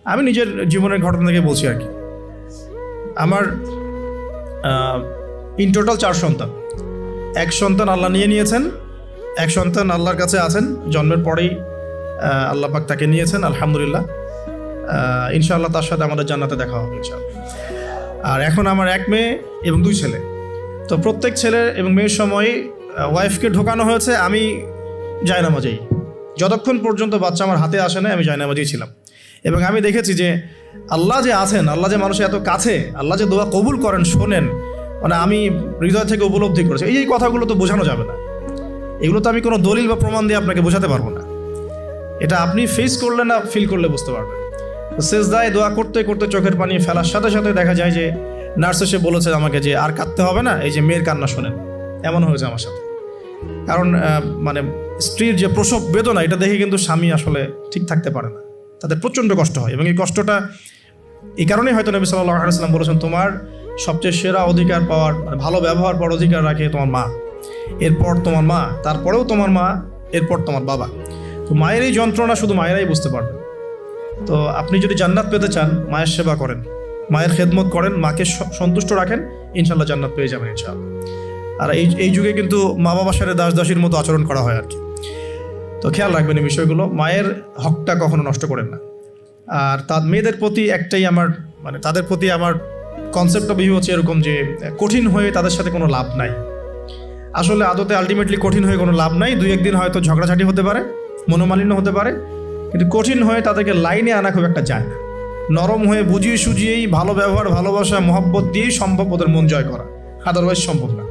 আমি নিজের জীবনের ঘটনা থেকে বলছি আর কি। আমার ইন টোটাল 4 সন্তান। এক সন্তান আল্লাহ নিয়েছেন, এক সন্তান আল্লাহর কাছে আছেন, জন্মের পরেই আল্লাহ পাক তাকে নিয়েছেন, আলহামদুলিল্লাহ। ইনশাআল্লাহ তার সাথে আমাদের জান্নাতে দেখা হবে ইনশাআল্লাহ। আর এখন আমার 1 মেয়ে এবং 2 ছেলে। তো প্রত্যেক ছেলে এবং মেয়ের সময় ওয়াইফকে ঢোকানো হয়েছে আমি জায়নামাজেই। যতক্ষণ পর্যন্ত বাচ্চা আমার হাতে আসে না আমি জায়নামাজেই ছিলাম। এবং আমি দেখেছি যে আল্লাহ যে আছেন, আল্লাহ যে মানুষের এত কাছে, আল্লাহ যে দোয়া কবুল করেন, শোনেন, মানে আমি হৃদয় থেকে উপলব্ধি করেছি। এই কথাগুলো তো বোঝানো যাবে না, এগুলো তো আমি কোনো দলিল বা প্রমাণ দিয়ে আপনাকে বোঝাতে পারবো না। এটা আপনি ফেস করলে না, ফিল করলে বুঝতে পারবেন। তো সেজদায় দোয়া করতে করতে চোখের পানি ফেলার সাথে সাথে দেখা যায় যে নার্স এসে বলেছে আমাকে যে আর কাঁদতে হবে না, এই যে মেয়ের কান্না শোনেন। এমন হয়েছে আমার সাথে। কারণ মানে স্ত্রীর যে প্রসব বেদনা, এটা দেখে কিন্তু স্বামী আসলে ঠিক থাকতে পারে না, তাদের প্রচণ্ড কষ্ট হয়। এবং এই কষ্টটা এই কারণেই হয়তো নবী সাল্লাল্লাহু আলাইহি ওয়াসাল্লাম বলেছেন, তোমার সবচেয়ে সেরা অধিকার পাওয়ার, মানে ভালো ব্যবহার পাওয়ার অধিকার রাখে তোমার মা, এরপর তোমার মা, তারপরেও তোমার মা, এরপর তোমার বাবা। তো মায়ের এই যন্ত্রণা শুধু মায়েরাই বুঝতে পারবেন। তো আপনি যদি জান্নাত পেতে চান, মায়ের সেবা করেন, মায়ের খেদমত করেন, মাকে সন্তুষ্ট রাখেন, ইনশাল্লাহ জান্নাত পেয়ে যাবেন ইনশাআল্লাহ। আর এই যুগে কিন্তু মা বাবার সাথে দাস দাসীর মতো আচরণ করা হয় আর কি। তো খেয়াল রাখবেন এই বিষয়গুলো, মায়ের হকটা কখনো নষ্ট করেন না। আর তার মেয়েদের প্রতি একটাই আমার, মানে তাদের প্রতি আমার কনসেপ্টটা বেশি হচ্ছে এরকম যে কঠিন হয়ে তাদের সাথে কোনো লাভ নাই। আসলে আদতে আলটিমেটলি কঠিন হয়ে কোনো লাভ নাই। 2-1 দিন হয়তো ঝগড়াঝাটি হতে পারে, মনোমালিন্য হতে পারে, কিন্তু কঠিন হয়ে তাদেরকে লাইনে আনা খুব একটা যায় না। নরম হয়ে বুঝিয়ে সুঝিয়েই, ভালো ব্যবহার, ভালোবাসা, মহব্বত দিয়েই সম্ভব ওদের মন জয় করা, আদারওয়াইজ সম্ভব না।